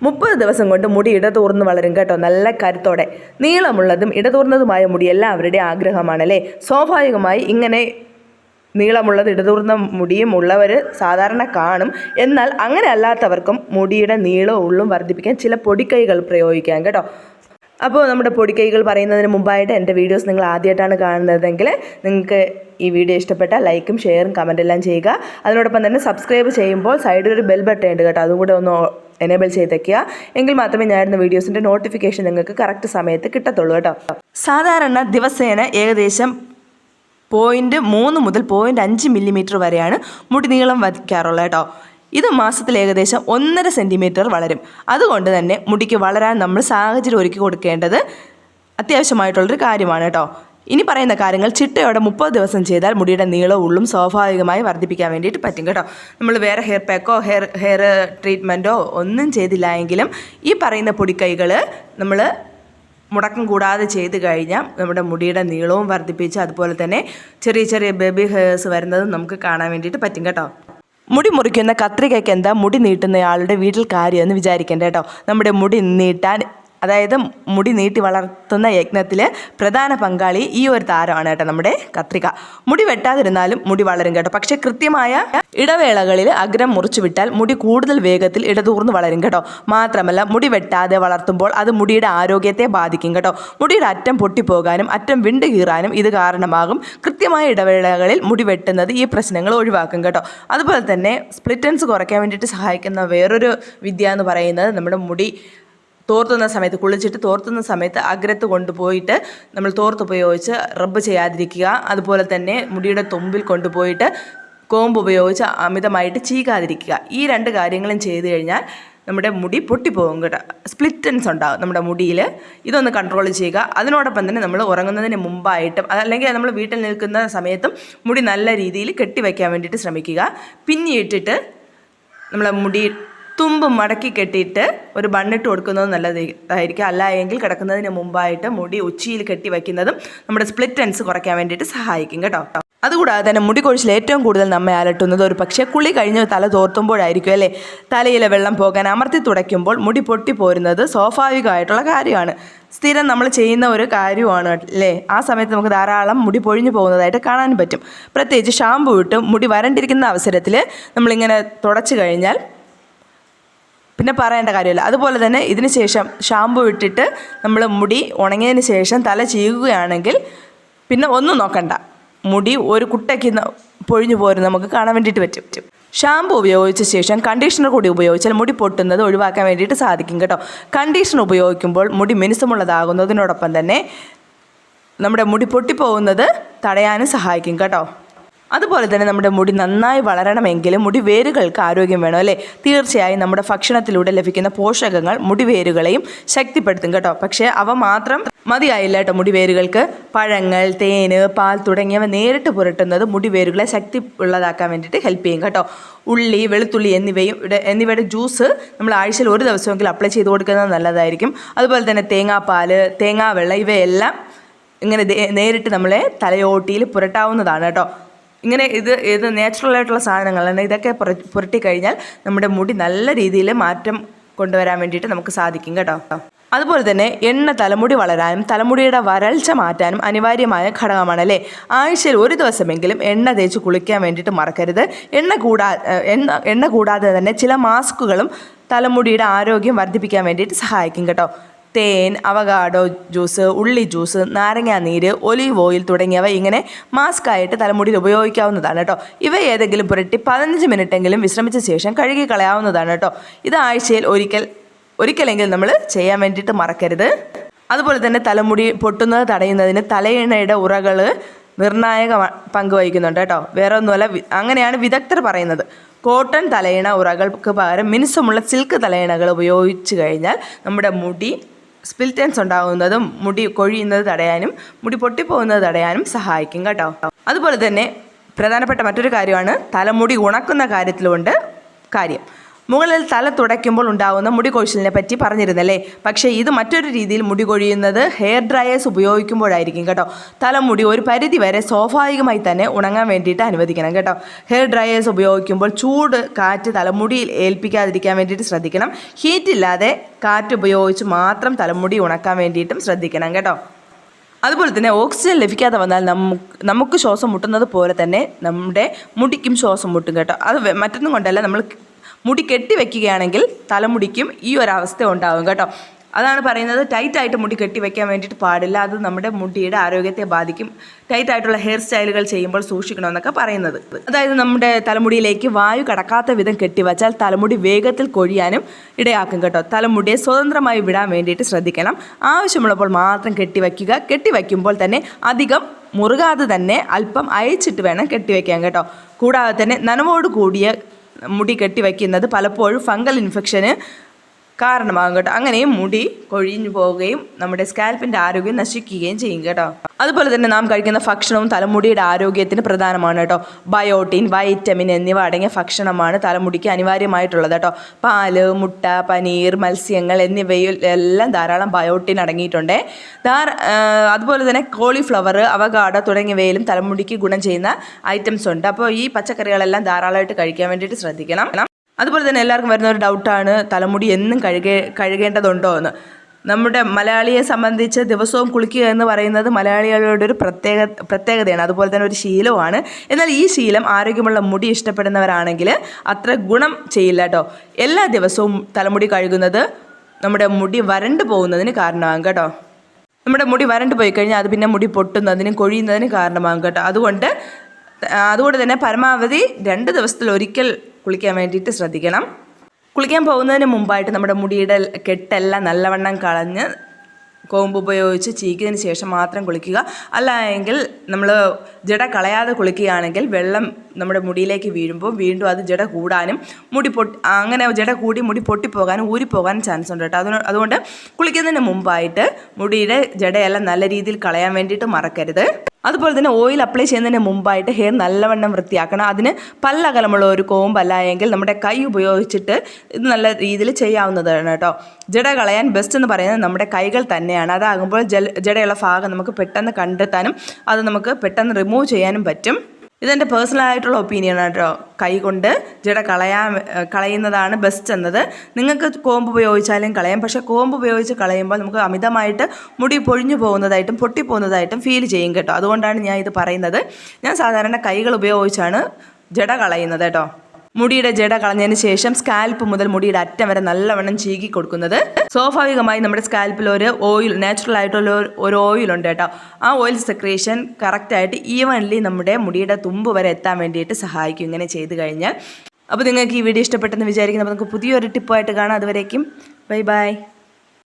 30 ദിവസം കൊണ്ട് മുടി ഇടതൂർന്ന് വളരും കേട്ടോ, നല്ല കരുത്തോടെ. നീളമുള്ളതും ഇടതൂർന്നതുമായ മുടി എല്ലാവരുടെയും ആഗ്രഹമാണല്ലേ. സ്വാഭാവികമായി ഇങ്ങനെ നീളമുള്ളത് ഇടതൂർന്ന മുടിയും ഉള്ളവർ സാധാരണ കാണും. എന്നാൽ അങ്ങനെ അല്ലാത്തവർക്കും മുടിയുടെ നീളവും ഉള്ളും വർദ്ധിപ്പിക്കാൻ ചില പൊടിക്കൈകൾ പ്രയോഗിക്കാം കേട്ടോ. അപ്പോൾ നമ്മുടെ പൊടിക്കൈകൾ പറയുന്നതിന് മുമ്പായിട്ട് എൻ്റെ വീഡിയോസ് നിങ്ങൾ ആദ്യമായിട്ടാണ് കാണുന്നതെങ്കിൽ നിങ്ങൾക്ക് ഈ വീഡിയോ ഇഷ്ടപ്പെട്ടാൽ ലൈക്കും ഷെയറും കമൻറ്റെല്ലാം ചെയ്യുക. അതിനോടൊപ്പം തന്നെ സബ്സ്ക്രൈബ് ചെയ്യുമ്പോൾ സൈഡിൽ ഒരു ബെൽ ബട്ടൺ ഉണ്ട് കേട്ടോ, അതും കൂടെ ഒന്ന് എനേബിൾ ചെയ്തേക്കുക. എങ്കിൽ മാത്രമേ ഞാനിടുന്ന വീഡിയോസിൻ്റെ നോട്ടിഫിക്കേഷൻ നിങ്ങൾക്ക് കറക്റ്റ് സമയത്ത് കിട്ടത്തുള്ളൂ കേട്ടോ. സാധാരണ ദിവസേന ഏകദേശം 0.3 മുതൽ 0.5 മില്ലിമീറ്റർ വരെയാണ് മുടി നീളം വയ്ക്കാറുള്ളത് കേട്ടോ. ഇത് മാസത്തിൽ ഏകദേശം 1.5 സെൻറ്റിമീറ്റർ വളരും. അതുകൊണ്ട് തന്നെ മുടിക്ക് വളരാൻ നമ്മൾ സാഹചര്യം ഒരുക്കി കൊടുക്കേണ്ടത് അത്യാവശ്യമായിട്ടുള്ളൊരു കാര്യമാണ് കേട്ടോ. ഇനി പറയുന്ന കാര്യങ്ങൾ ചിട്ടയോടെ 30 ദിവസം ചെയ്താൽ മുടിയുടെ നീളവും ഉള്ളും സ്വാഭാവികമായി വർദ്ധിപ്പിക്കാൻ വേണ്ടിയിട്ട് പറ്റും കേട്ടോ. നമ്മൾ വേറെ ഹെയർ പാക്കോ ഹെയർ ട്രീറ്റ്മെൻറ്റോ ഒന്നും ചെയ്തില്ല എങ്കിലും ഈ പറയുന്ന പൊടിക്കൈകൾ നമ്മൾ മുടക്കം കൂടാതെ ചെയ്ത് കഴിഞ്ഞാൽ നമ്മുടെ മുടിയുടെ നീളവും വർദ്ധിപ്പിച്ച് അതുപോലെ തന്നെ ചെറിയ ചെറിയ ബേബി ഹെയർസ് വരുന്നതും നമുക്ക് കാണാൻ വേണ്ടിയിട്ട് പറ്റും കേട്ടോ. മുടി മുറിക്കുന്ന കത്രികയ്ക്ക് എന്താ മുടി നീട്ടുന്നയാളുടെ വീട്ടിൽ കാര്യമെന്ന് വിചാരിക്കേണ്ട കേട്ടോ. നമ്മുടെ മുടി നീട്ടാൻ, അതായത് മുടി നീട്ടി വളർത്തുന്ന യജ്ഞത്തിൽ പ്രധാന പങ്കാളി ഈ ഒരു താരമാണ് കേട്ടോ, നമ്മുടെ കത്രിക. മുടി വെട്ടാതിരുന്നാലും മുടി വളരും കേട്ടോ. പക്ഷേ കൃത്യമായ ഇടവേളകളിൽ അഗ്രം മുറിച്ചു വിട്ടാൽ മുടി കൂടുതൽ വേഗത്തിൽ ഇടതൂർന്ന് വളരും കേട്ടോ. മാത്രമല്ല മുടി വെട്ടാതെ വളർത്തുമ്പോൾ അത് മുടിയുടെ ആരോഗ്യത്തെ ബാധിക്കും കേട്ടോ. മുടിയുടെ അറ്റം പൊട്ടിപ്പോകാനും അറ്റം വിണ്ടു കീറാനും ഇത് കാരണമാകും. കൃത്യമായ ഇടവേളകളിൽ മുടി വെട്ടുന്നത് ഈ പ്രശ്നങ്ങൾ ഒഴിവാക്കും കേട്ടോ. അതുപോലെ തന്നെ സ്പ്ലിറ്റൻസ് കുറയ്ക്കാൻ വേണ്ടിയിട്ട് സഹായിക്കുന്ന വേറൊരു വിദ്യ എന്ന് പറയുന്നത് നമ്മുടെ മുടി തോർത്തുന്ന സമയത്ത്, കുളിച്ചിട്ട് തോർത്തുന്ന സമയത്ത് അഗ്രത്ത് കൊണ്ടുപോയിട്ട് നമ്മൾ തോർത്ത് ഉപയോഗിച്ച് റബ്ബ് ചെയ്യാതിരിക്കുക. അതുപോലെ തന്നെ മുടിയുടെ തുമ്പിൽ കൊണ്ടുപോയിട്ട് കോമ്പ് ഉപയോഗിച്ച് അമിതമായിട്ട് ചീകാതിരിക്കുക. ഈ 2 കാര്യങ്ങളും ചെയ്തു കഴിഞ്ഞാൽ നമ്മുടെ മുടി പൊട്ടിപ്പോകും കേട്ടോ. സ്പ്ലിറ്റൻസ് ഉണ്ടാകും നമ്മുടെ മുടിയിൽ. ഇതൊന്ന് കൺട്രോൾ ചെയ്യുക. അതിനോടൊപ്പം തന്നെ നമ്മൾ ഉറങ്ങുന്നതിന് മുമ്പായിട്ടും അല്ലെങ്കിൽ നമ്മൾ വീട്ടിൽ നിൽക്കുന്ന സമയത്തും മുടി നല്ല രീതിയിൽ കെട്ടിവയ്ക്കാൻ വേണ്ടിയിട്ട് ശ്രമിക്കുക. പിന്നിയിട്ടിട്ട് നമ്മളെ മുടി തുമ്പ് മടക്കി കെട്ടിയിട്ട് ഒരു ബണ്ണിട്ട് കൊടുക്കുന്നത് നല്ലതായിരിക്കും. അല്ല എങ്കിൽ കിടക്കുന്നതിന് മുമ്പായിട്ട് മുടി ഉച്ചിയിൽ കെട്ടി വയ്ക്കുന്നതും നമ്മുടെ സ്പ്ലിറ്റൻസ് കുറയ്ക്കാൻ വേണ്ടിയിട്ട് സഹായിക്കും കേട്ടോ. അതുകൂടാതെ തന്നെ മുടി കൊഴിച്ചിൽ ഏറ്റവും കൂടുതൽ നമ്മെ അലട്ടുന്നത് ഒരു പക്ഷേ കുളി കഴിഞ്ഞ് തല തോർത്തുമ്പോഴായിരിക്കും അല്ലേ. തലയിലെ വെള്ളം പോകാൻ അമർത്തി തുടയ്ക്കുമ്പോൾ മുടി പൊട്ടിപ്പോരുന്നത് സ്വാഭാവികമായിട്ടുള്ള കാര്യമാണ്. സ്ഥിരം നമ്മൾ ചെയ്യുന്ന ഒരു കാര്യമാണ് അല്ലേ. ആ സമയത്ത് നമുക്ക് ധാരാളം മുടി പൊഴിഞ്ഞു പോകുന്നതായിട്ട് കാണാൻ പറ്റും. പ്രത്യേകിച്ച് ഷാമ്പു ഇട്ട് മുടി വരണ്ടിരിക്കുന്ന അവസരത്തിൽ നമ്മളിങ്ങനെ തുടച്ചു കഴിഞ്ഞാൽ പിന്നെ പറയേണ്ട കാര്യമില്ല. അതുപോലെ തന്നെ ഇതിന് ശേഷം ഷാമ്പു ഇട്ടിട്ട് നമ്മൾ മുടി ഉണങ്ങിയതിന് ശേഷം തല ചീകുകയാണെങ്കിൽ പിന്നെ ഒന്നും നോക്കണ്ട, മുടി ഒരു കുട്ടയ്ക്ക് പൊഴിഞ്ഞു പോരും നമുക്ക് കാണാൻ വേണ്ടിയിട്ട് പറ്റും. ഷാമ്പു ഉപയോഗിച്ച ശേഷം കണ്ടീഷണർ കൂടി ഉപയോഗിച്ചാൽ മുടി പൊട്ടുന്നത് ഒഴിവാക്കാൻ വേണ്ടിയിട്ട് സാധിക്കും കേട്ടോ. കണ്ടീഷണർ ഉപയോഗിക്കുമ്പോൾ മുടി മിനുസമുള്ളതാകുന്നതിനോടൊപ്പം തന്നെ നമ്മുടെ മുടി പൊട്ടിപ്പോകുന്നത് തടയാനും സഹായിക്കും കേട്ടോ. അതുപോലെ തന്നെ നമ്മുടെ മുടി നന്നായി വളരണമെങ്കിലും മുടി വേരുകൾക്ക് ആരോഗ്യം വേണം അല്ലേ. തീർച്ചയായും നമ്മുടെ ഭക്ഷണത്തിലൂടെ ലഭിക്കുന്ന പോഷകങ്ങൾ മുടി വേരുകളെയും ശക്തിപ്പെടുത്തും കേട്ടോ. പക്ഷേ അവ മാത്രം മതിയായില്ല കേട്ടോ. മുടി വേരുകൾക്ക് പഴങ്ങൾ, തേന്, പാൽ തുടങ്ങിയവ നേരിട്ട് പുരട്ടുന്നത് മുടി വേരുകളെ ശക്തി ഉള്ളതാക്കാൻ വേണ്ടിയിട്ട് ഹെൽപ്പ് ചെയ്യും കേട്ടോ. ഉള്ളി, വെളുത്തുള്ളി എന്നിവയുടെ ജ്യൂസ് നമ്മൾ ആഴ്ചയിൽ 1 ദിവസമെങ്കിലും അപ്ലൈ ചെയ്ത് കൊടുക്കുന്നത് നല്ലതായിരിക്കും. അതുപോലെ തന്നെ തേങ്ങാപ്പാൽ, തേങ്ങാവെള്ളം ഇവയെല്ലാം ഇങ്ങനെ നേരിട്ട് നമ്മളെ തലയോട്ടിയിൽ പുരട്ടാവുന്നതാണ് കേട്ടോ. ഇങ്ങനെ ഇത് നാച്ചുറലായിട്ടുള്ള സാധനങ്ങളാണ്. ഇതൊക്കെ പുരട്ടിക്കഴിഞ്ഞാൽ നമ്മുടെ മുടി നല്ല രീതിയിൽ മാറ്റം കൊണ്ടുവരാൻ വേണ്ടിയിട്ട് നമുക്ക് സാധിക്കും കേട്ടോ. അതുപോലെ തന്നെ എണ്ണ തലമുടി വളരാനും തലമുടിയുടെ വരൾച്ച മാറ്റാനും അനിവാര്യമായ ഘടകമാണ് അല്ലേ. ആഴ്ചയിൽ 1 ദിവസമെങ്കിലും എണ്ണ തേച്ച് കുളിക്കാൻ വേണ്ടിയിട്ട് മറക്കരുത്. എണ്ണ കൂടാതെ തന്നെ ചില മാസ്കുകളും തലമുടിയുടെ ആരോഗ്യം വർദ്ധിപ്പിക്കാൻ വേണ്ടിയിട്ട് സഹായിക്കും കേട്ടോ. തേൻ, അവകാഡോ ജ്യൂസ്, ഉള്ളി ജ്യൂസ്, നാരങ്ങാനീര്, ഒലീവ് ഓയിൽ തുടങ്ങിയവ ഇങ്ങനെ മാസ്കായിട്ട് തലമുടിയിൽ ഉപയോഗിക്കാവുന്നതാണ് കേട്ടോ. ഇവ ഏതെങ്കിലും പുരട്ടി 15 മിനിറ്റെങ്കിലും വിശ്രമിച്ച ശേഷം കഴുകി കളയാവുന്നതാണ് കേട്ടോ. ഇത് ആഴ്ചയിൽ ഒരിക്കലെങ്കിലും നമ്മൾ ചെയ്യാൻ വേണ്ടിയിട്ട് മറക്കരുത്. അതുപോലെ തന്നെ തലമുടി പൊട്ടുന്നത് തടയുന്നതിന് തലയിണയുടെ ഉറകൾ നിർണായക പങ്ക് വഹിക്കുന്നുണ്ട് കേട്ടോ. വേറെ ഒന്നുമല്ല, അങ്ങനെയാണ് വിദഗ്ധർ പറയുന്നത്. കോട്ടൺ തലയിണ ഉറകൾക്ക് പകരം മിനുസമുള്ള സിൽക്ക് തലയിണകൾ ഉപയോഗിച്ച് കഴിഞ്ഞാൽ നമ്മുടെ മുടി സ്പ്ലിറ്റൻസ് ഉണ്ടാകുന്നതും മുടി കൊഴിയുന്നത് തടയാനും മുടി പൊട്ടിപ്പോകുന്നത് തടയാനും സഹായിക്കും കേട്ടോ. അതുപോലെ തന്നെ പ്രധാനപ്പെട്ട മറ്റൊരു കാര്യമാണ് തലമുടി ഉണക്കുന്ന കാര്യത്തിലുണ്ട് കാര്യം. മുകളിൽ തല തുടയ്ക്കുമ്പോൾ ഉണ്ടാകുന്ന മുടി കൊഴിച്ചിലിനെ പറ്റി പറഞ്ഞിരുന്നല്ലേ. പക്ഷേ ഇത് മറ്റൊരു രീതിയിൽ മുടി കൊഴിയുന്നത് ഹെയർ ഡ്രയേഴ്സ് ഉപയോഗിക്കുമ്പോഴായിരിക്കും കേട്ടോ. തലമുടി ഒരു പരിധി വരെ സ്വാഭാവികമായി തന്നെ ഉണങ്ങാൻ വേണ്ടിയിട്ട് അനുവദിക്കണം കേട്ടോ. ഹെയർ ഡ്രയേഴ്സ് ഉപയോഗിക്കുമ്പോൾ ചൂട് കാറ്റ് തലമുടിയിൽ ഏൽപ്പിക്കാതിരിക്കാൻ വേണ്ടിയിട്ട് ശ്രദ്ധിക്കണം. ഹീറ്റില്ലാതെ കാറ്റ് ഉപയോഗിച്ച് മാത്രം തലമുടി ഉണക്കാൻ വേണ്ടിയിട്ടും ശ്രദ്ധിക്കണം കേട്ടോ. അതുപോലെ തന്നെ ഓക്സിജൻ ലഭിക്കാതെ വന്നാൽ നമുക്ക് ശ്വാസം മുട്ടുന്നത് പോലെ തന്നെ നമ്മുടെ മുടിക്കും ശ്വാസം മുട്ടും കേട്ടോ. അത് മറ്റൊന്നും കൊണ്ടല്ല, നമ്മൾ മുടി കെട്ടി വയ്ക്കുകയാണെങ്കിൽ തലമുടിക്കും ഈ ഒരവസ്ഥ ഉണ്ടാകും കേട്ടോ. അതാണ് പറയുന്നത്, ടൈറ്റായിട്ട് മുടി കെട്ടി വയ്ക്കാൻ വേണ്ടിയിട്ട് പാടില്ല. അത് നമ്മുടെ മുടിയുടെ ആരോഗ്യത്തെ ബാധിക്കും. ടൈറ്റായിട്ടുള്ള ഹെയർ സ്റ്റൈലുകൾ ചെയ്യുമ്പോൾ സൂക്ഷിക്കണമെന്നൊക്കെ പറയുന്നത്. അതായത് നമ്മുടെ തലമുടിയിലേക്ക് വായു കടക്കാത്ത വിധം കെട്ടിവച്ചാൽ തലമുടി വേഗത്തിൽ കൊഴിയാനും ഇടയാക്കും കേട്ടോ. തലമുടിയെ സ്വതന്ത്രമായി വിടാൻ വേണ്ടിയിട്ട് ശ്രദ്ധിക്കണം. ആവശ്യമുള്ളപ്പോൾ മാത്രം കെട്ടിവയ്ക്കുക. കെട്ടിവയ്ക്കുമ്പോൾ തന്നെ അധികം മുറുകാതെ തന്നെ അല്പം അയച്ചിട്ട് വേണം കെട്ടിവയ്ക്കാൻ കേട്ടോ. കൂടാതെ തന്നെ നനവോട് കൂടിയ മുടി കെട്ടിവയ്ക്കുന്നത് പലപ്പോഴും ഫംഗൽ ഇൻഫെക്ഷന് കാരണമാകും കേട്ടോ. അങ്ങനെയും മുടി കൊഴിഞ്ഞു പോവുകയും നമ്മുടെ സ്കാൽപ്പിൻ്റെ ആരോഗ്യം നശിക്കുകയും ചെയ്യും കേട്ടോ. അതുപോലെ തന്നെ നാം കഴിക്കുന്ന ഭക്ഷണവും തലമുടിയുടെ ആരോഗ്യത്തിന് പ്രധാനമാണ് കേട്ടോ. ബയോട്ടിൻ, വൈറ്റമിൻ എന്നിവ അടങ്ങിയ ഭക്ഷണമാണ് തലമുടിക്ക് അനിവാര്യമായിട്ടുള്ളത് കേട്ടോ. പാല്, മുട്ട, പനീർ, മത്സ്യങ്ങൾ എന്നിവയിൽ എല്ലാം ധാരാളം ബയോട്ടിൻ അടങ്ങിയിട്ടുണ്ട്. അതുപോലെ തന്നെ കോളിഫ്ലവർ, അവകാഡോ തുടങ്ങിയവയിലും തലമുടിക്ക് ഗുണം ചെയ്യുന്ന ഐറ്റംസ് ഉണ്ട്. അപ്പോൾ ഈ പച്ചക്കറികളെല്ലാം ധാരാളമായിട്ട് കഴിക്കാൻ വേണ്ടിയിട്ട് ശ്രദ്ധിക്കണം. അതുപോലെ തന്നെ എല്ലാവർക്കും വരുന്ന ഒരു ഡൗട്ടാണ് തലമുടി എന്നും കഴുകേണ്ടതുണ്ടോ എന്ന്. നമ്മുടെ മലയാളിയെ സംബന്ധിച്ച് ദിവസവും കുളിക്കുക എന്ന് പറയുന്നത് മലയാളികളുടെ ഒരു പ്രത്യേകതയാണ്. അതുപോലെ തന്നെ ഒരു ശീലവുമാണ്. എന്നാൽ ഈ ശീലം ആരോഗ്യമുള്ള മുടി ഇഷ്ടപ്പെടുന്നവരാണെങ്കിൽ അത്ര ഗുണം ചെയ്യില്ല കേട്ടോ. എല്ലാ ദിവസവും തലമുടി കഴുകുന്നത് നമ്മുടെ മുടി വരണ്ടു പോകുന്നതിന് കാരണമാകും കേട്ടോ. നമ്മുടെ മുടി വരണ്ടു പോയി കഴിഞ്ഞാൽ അത് പിന്നെ മുടി പൊട്ടുന്നതിനും കൊഴിയുന്നതിനും കാരണമാകും കേട്ടോ. അതുകൊണ്ട് തന്നെ പരമാവധി 2 ദിവസത്തിൽ ഒരിക്കൽ കുളിക്കാൻ വേണ്ടിയിട്ട് ശ്രദ്ധിക്കണം. കുളിക്കാൻ പോകുന്നതിന് മുമ്പായിട്ട് നമ്മുടെ മുടിയുടെ കെട്ടെല്ലാം നല്ലവണ്ണം കളഞ്ഞ് കോമ്പ് ഉപയോഗിച്ച് ചീക്കിയതിന് ശേഷം മാത്രം കുളിക്കുക. അല്ല എങ്കിൽ നമ്മൾ ജട കളയാതെ കുളിക്കുകയാണെങ്കിൽ വെള്ളം നമ്മുടെ മുടിയിലേക്ക് വീഴുമ്പോൾ വീണ്ടും അത് ജട കൂടാനും അങ്ങനെ ജട കൂടി മുടി പൊട്ടിപ്പോകാനും ഊരിപ്പോകാനും ചാൻസ് ഉണ്ട് കേട്ടോ. അതുകൊണ്ട് കുളിക്കുന്നതിന് മുമ്പായിട്ട് മുടിയുടെ ജടയെല്ലാം നല്ല രീതിയിൽ കളയാൻ വേണ്ടിയിട്ട് മറക്കരുത്. അതുപോലെ തന്നെ ഓയിൽ അപ്ലൈ ചെയ്യുന്നതിന് മുമ്പായിട്ട് ഹെയർ നല്ലവണ്ണം വൃത്തിയാക്കണം. അതിന് പല്ലകലമുള്ള ഒരു കോമ്പല്ല എങ്കിൽ നമ്മുടെ കൈ ഉപയോഗിച്ചിട്ട് ഇത് നല്ല രീതിയിൽ ചെയ്യാവുന്നതാണ് കേട്ടോ. ജട കളയാൻ ബെസ്റ്റ് എന്ന് പറയുന്നത് നമ്മുടെ കൈകൾ തന്നെയാണ്. അതാകുമ്പോൾ ജടയുള്ള ഭാഗം നമുക്ക് പെട്ടെന്ന് കണ്ടെത്താനും അത് നമുക്ക് പെട്ടെന്ന് റിമൂവ് ചെയ്യാനും പറ്റും. ഇതെൻ്റെ പേഴ്സണലായിട്ടുള്ള ഒപ്പീനിയൻ കേട്ടോ. കൈ കൊണ്ട് ജട കളയുന്നതാണ് ബെസ്റ്റ് എന്നത്. നിങ്ങൾക്ക് കോമ്പ് ഉപയോഗിച്ചാലും കളയാം. പക്ഷേ കോമ്പ് ഉപയോഗിച്ച് കളയുമ്പോൾ നമുക്ക് അമിതമായിട്ട് മുടി പൊഴിഞ്ഞു പോകുന്നതായിട്ടും പൊട്ടിപ്പോകുന്നതായിട്ടും ഫീൽ ചെയ്യും കേട്ടോ. അതുകൊണ്ടാണ് ഞാൻ ഇത് പറയുന്നത്. ഞാൻ സാധാരണ കൈകൾ ഉപയോഗിച്ചാണ് ജട കളയുന്നത് കേട്ടോ. മുടിയുടെ ജട കളഞ്ഞതിന് ശേഷം സ്കാൽപ്പ് മുതൽ മുടിയുടെ അറ്റം വരെ നല്ലവണ്ണം ചീകി കൊടുക്കുന്നത് സ്വാഭാവികമായി നമ്മുടെ സ്കാൽപ്പിൽ ഒരു ഓയിൽ, നാച്ചുറൽ ആയിട്ടുള്ള ഒരു ഓയിലുണ്ട് കേട്ടോ. ആ ഓയിൽ സെക്രേഷൻ കറക്റ്റായിട്ട് ഈവൻലി നമ്മുടെ മുടിയുടെ തുമ്പ് വരെ എത്താൻ വേണ്ടിയിട്ട് സഹായിക്കും ഇങ്ങനെ ചെയ്ത് കഴിഞ്ഞാൽ. അപ്പോൾ നിങ്ങൾക്ക് ഈ വീഡിയോ ഇഷ്ടപ്പെട്ടെന്ന് വിചാരിക്കുന്നു. അപ്പോൾ നമുക്ക് പുതിയൊരു ടിപ്പായിട്ട് കാണാം. അതുവരേക്കും ബൈ ബൈ.